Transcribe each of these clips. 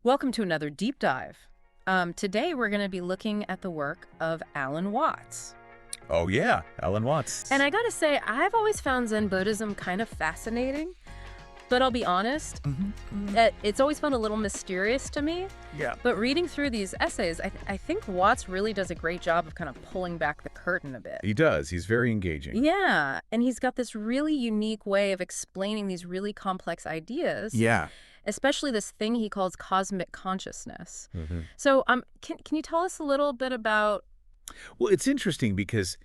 Welcome to another deep dive. Today we're going to be looking at the work of Alan Watts. Oh yeah, Alan Watts. And I gotta say, I've always found Zen Buddhism kind of fascinating, but I'll be honest, it's always felt a little mysterious to me. Yeah. But reading through these essays, I think Watts really does a great job of kind of pulling back the curtain a bit. He does. He's very engaging. Yeah, and he's got this really unique way of explaining these really complex ideas. Yeah. Especially this thing he calls cosmic consciousness. So can you tell us a little bit about... Well, it's interesting because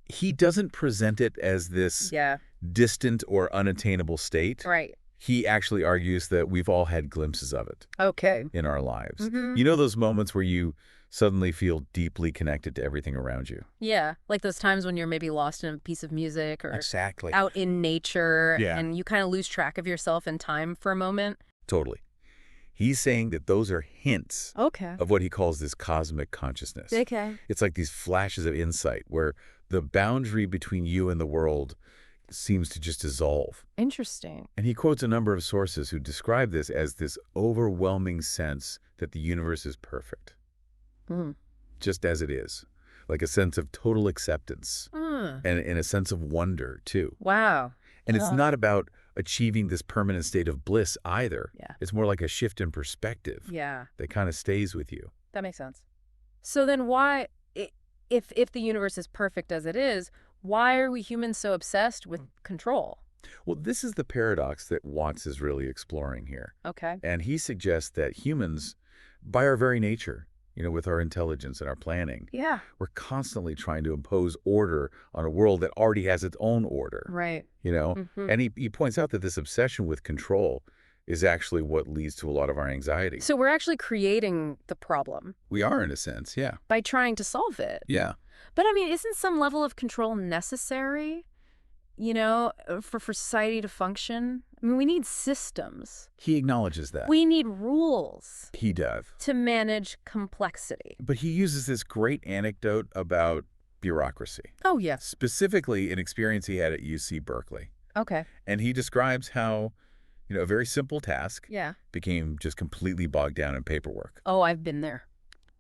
he doesn't present it as this distant or unattainable state. Right. He actually argues that we've all had glimpses of it in our lives. You know those moments where you suddenly feel deeply connected to everything around you? Yeah, like those times when you're maybe lost in a piece of music or Exactly. out in nature Yeah. and you kind of lose track of yourself and time for a moment. Totally. He's saying that those are hints Okay. of what he calls this cosmic consciousness. Okay. It's like these flashes of insight where the boundary between you and the world seems to just dissolve. Interesting. And he quotes a number of sources who describe this as this overwhelming sense that the universe is perfect, just as it is, like a sense of total acceptance and a sense of wonder, too. Wow. And it's not about achieving this permanent state of bliss either. Yeah. It's more like a shift in perspective Yeah, that kind of stays with you. that makes sense. So then why, if the universe is perfect as it is, why are we humans so obsessed with control? Well, this is the paradox that Watts is really exploring here. Okay. And he suggests that humans, by our very nature, with our intelligence and our planning, Yeah. we're constantly trying to impose order on a world that already has its own order. Right. And he points out that this obsession with control is actually what leads to a lot of our anxiety. So we're actually creating the problem We are, in a sense, yeah. by trying to solve it. Yeah. But I mean, isn't some level of control necessary, for society to function? I mean, we need systems. He acknowledges that. We need rules He does. to manage complexity. But he uses this great anecdote about bureaucracy, Oh, yes. specifically an experience he had at UC Berkeley. Okay. And he describes how, a very simple task Yeah. became just completely bogged down in paperwork. Oh, I've been there.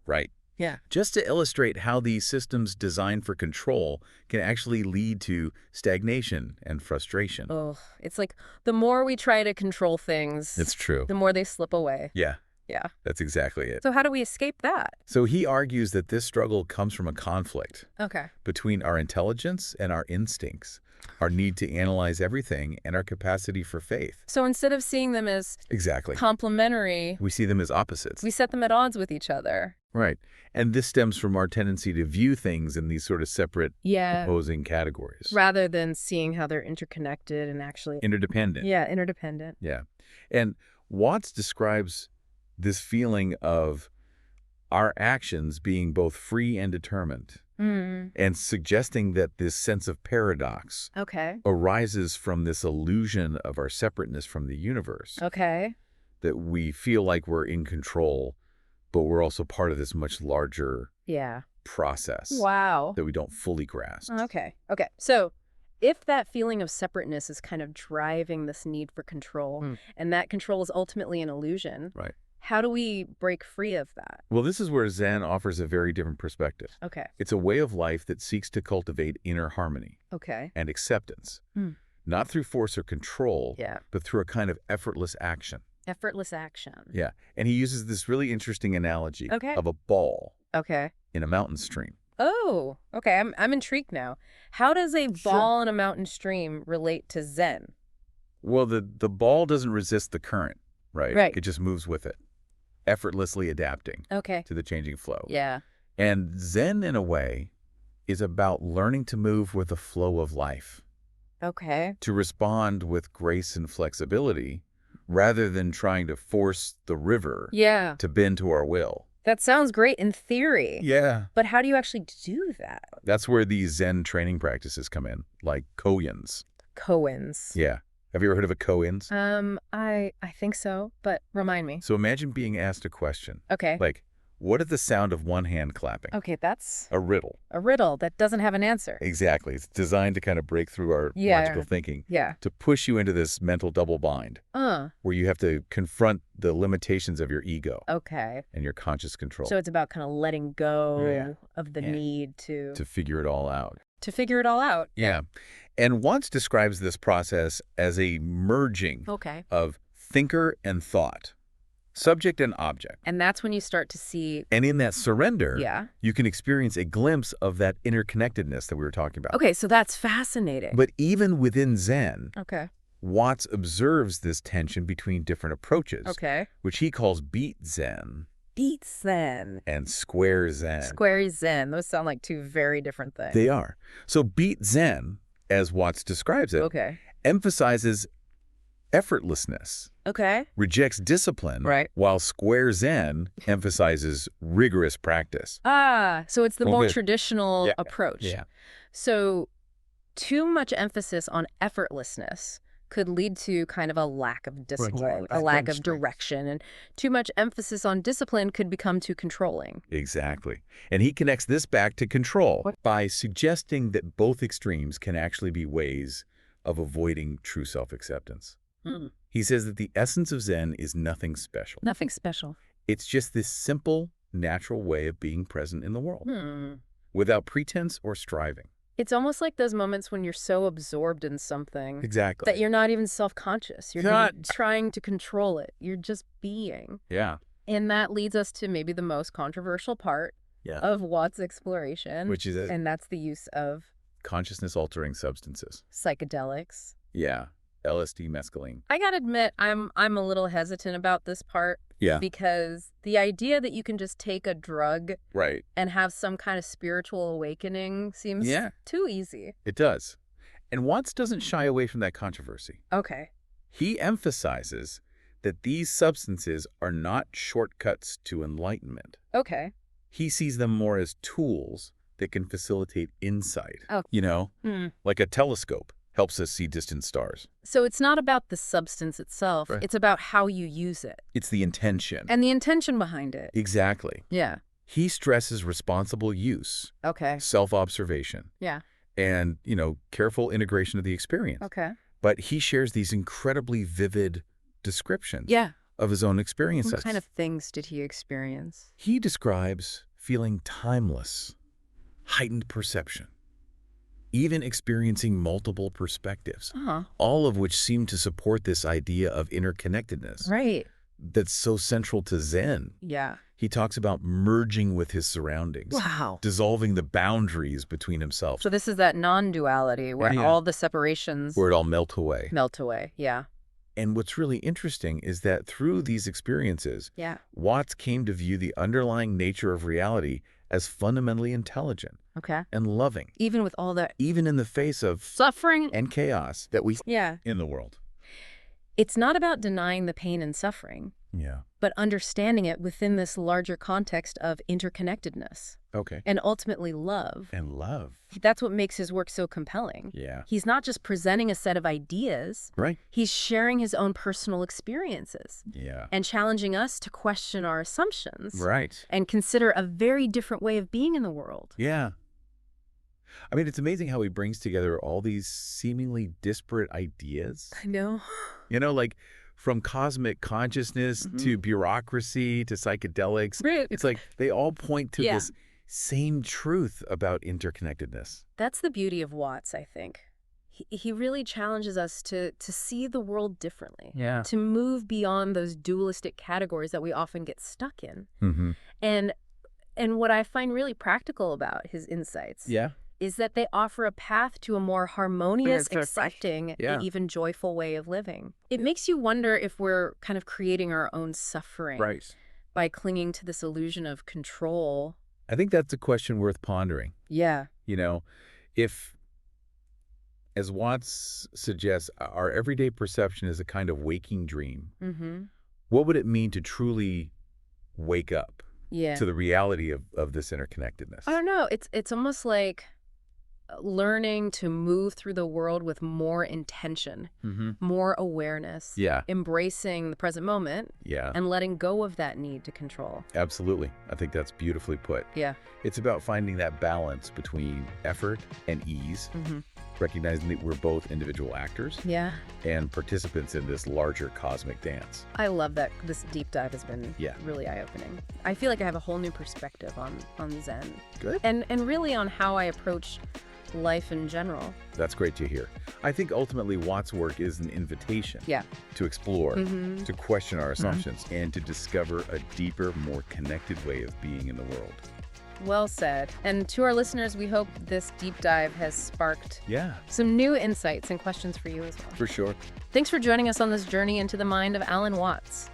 Right. Yeah. Just to illustrate how these systems designed for control can actually lead to stagnation and frustration. Oh, it's like the more we try to control things, It's true. the more they slip away. Yeah, Yeah. that's exactly it. So how do we escape that? So he argues that this struggle comes from a conflict Okay. between our intelligence and our instincts, our need to analyze everything, and our capacity for faith. So instead of seeing them as Exactly. complementary, We see them as opposites. we set them at odds with each other. Right. And this stems from our tendency to view things in these sort of separate Yeah. opposing categories. Rather than seeing how they're interconnected and actually... Interdependent. Yeah, interdependent. Yeah. And Watts describes this feeling of our actions being both free and determined, and suggesting that this sense of paradox Okay. arises from this illusion of our separateness from the universe, Okay. that we feel like we're in control, but we're also part of this much larger Yeah. process Wow. that we don't fully grasp. Okay. Okay. So if that feeling of separateness is kind of driving this need for control, and that control is ultimately an illusion, Right. how do we break free of that? Well, this is where Zen offers a very different perspective. Okay. It's a way of life that seeks to cultivate inner harmony Okay. and acceptance, not through force or control, Yeah. but through a kind of effortless action. Effortless action. Yeah. And he uses this really interesting analogy Okay. of a ball Okay. in a mountain stream. Oh, okay. I'm intrigued now. How does a ball in a mountain stream relate to Zen? Well, the ball doesn't resist the current, right? Right. It just moves with it, effortlessly adapting Okay. to the changing flow. Yeah. And Zen, in a way, is about learning to move with the flow of life, Okay. to respond with grace and flexibility, rather than trying to force the river Yeah. to bend to our will. That sounds great in theory. Yeah. But how do you actually do that? That's where these Zen training practices come in, like koans. Koans. Yeah. Have you ever heard of a koans? I think so, but remind me. So imagine being asked a question, Okay. like, What is the sound of one hand clapping? Okay, that's A riddle. a riddle that doesn't have an answer. Exactly. It's designed to kind of break through our logical thinking. Yeah. To push you into this mental double bind where you have to confront the limitations of your ego Okay. and your conscious control. So it's about kind of letting go of the need to figure it all out. To figure it all out. Yeah. And Watts describes this process as a merging of thinker and thought, subject and object. And that's when you start to see... And in that surrender, you can experience a glimpse of that interconnectedness that we were talking about. Okay, so that's fascinating. But even within Zen, okay. Watts observes this tension between different approaches, which he calls beat Zen. Beat Zen. And square Zen. Square Zen. Those sound like two very different things. They are. So beat Zen, as Watts describes it, emphasizes effortlessness. Rejects discipline, while square Zen emphasizes rigorous practice. So it's the more traditional approach. So too much emphasis on effortlessness could lead to kind of a lack of discipline, a lack of direction, and too much emphasis on discipline could become too controlling. Exactly. And he connects this back to control by suggesting that both extremes can actually be ways of avoiding true self-acceptance. He says that the essence of Zen is nothing special. Nothing special. It's just this simple, natural way of being present in the world, without pretense or striving. It's almost like those moments when you're so absorbed in something that you're not even self-conscious. You're not trying to control it. You're just being. And that leads us to maybe the most controversial part of Watts' exploration, and that's the use of consciousness-altering substances. Psychedelics. LSD, mescaline. I gotta admit, I'm a little hesitant about this part. Because the idea that you can just take a drug and have some kind of spiritual awakening seems too easy. It does. And Watts doesn't shy away from that controversy. He emphasizes that these substances are not shortcuts to enlightenment. He sees them more as tools that can facilitate insight. You know, like a telescope helps us see distant stars. So it's not about the substance itself. It's about how you use it. It's the intention. And the intention behind it. Exactly. He stresses responsible use. Self-observation. And, you know, careful integration of the experience. But he shares these incredibly vivid descriptions of his own experiences. What kind of things did he experience? He describes feeling timeless, heightened perception, even experiencing multiple perspectives, all of which seem to support this idea of interconnectedness. That's so central to Zen. He talks about merging with his surroundings. Dissolving the boundaries between himself. So this is that non-duality where all the separations... Where it all melt away. And what's really interesting is that through these experiences, Watts came to view the underlying nature of reality as fundamentally intelligent and loving. Even with all that... Even in the face of... suffering. And chaos that we see in the world. It's not about denying the pain and suffering. But understanding it within this larger context of interconnectedness. And ultimately love. And love. That's what makes his work so compelling. He's not just presenting a set of ideas. He's sharing his own personal experiences. And challenging us to question our assumptions. And consider a very different way of being in the world. I mean, it's amazing how he brings together all these seemingly disparate ideas. I know. You know, like from cosmic consciousness to bureaucracy to psychedelics. It's like they all point to this same truth about interconnectedness. That's the beauty of Watts, I think. He really challenges us to see the world differently. To move beyond those dualistic categories that we often get stuck in. And what I find really practical about his insights is that they offer a path to a more harmonious, accepting, and even joyful way of living. It makes you wonder if we're kind of creating our own suffering by clinging to this illusion of control. I think that's a question worth pondering. You know, if, as Watts suggests, our everyday perception is a kind of waking dream, what would it mean to truly wake up to the reality of this interconnectedness? I don't know. It's almost like learning to move through the world with more intention, more awareness, embracing the present moment, and letting go of that need to control. Absolutely. I think that's beautifully put. Yeah. It's about finding that balance between effort and ease, recognizing that we're both individual actors and participants in this larger cosmic dance. I love that this deep dive has been really eye-opening. I feel like I have a whole new perspective on Zen. Good. And really on how I approach life in general. That's great to hear. I think ultimately Watt's work is an invitation to explore, to question our assumptions, and to discover a deeper, more connected way of being in the world. Well said. And to our listeners, we hope this deep dive has sparked Yeah. some new insights and questions for you as well. For sure. Thanks for joining us on this journey into the mind of Alan Watts.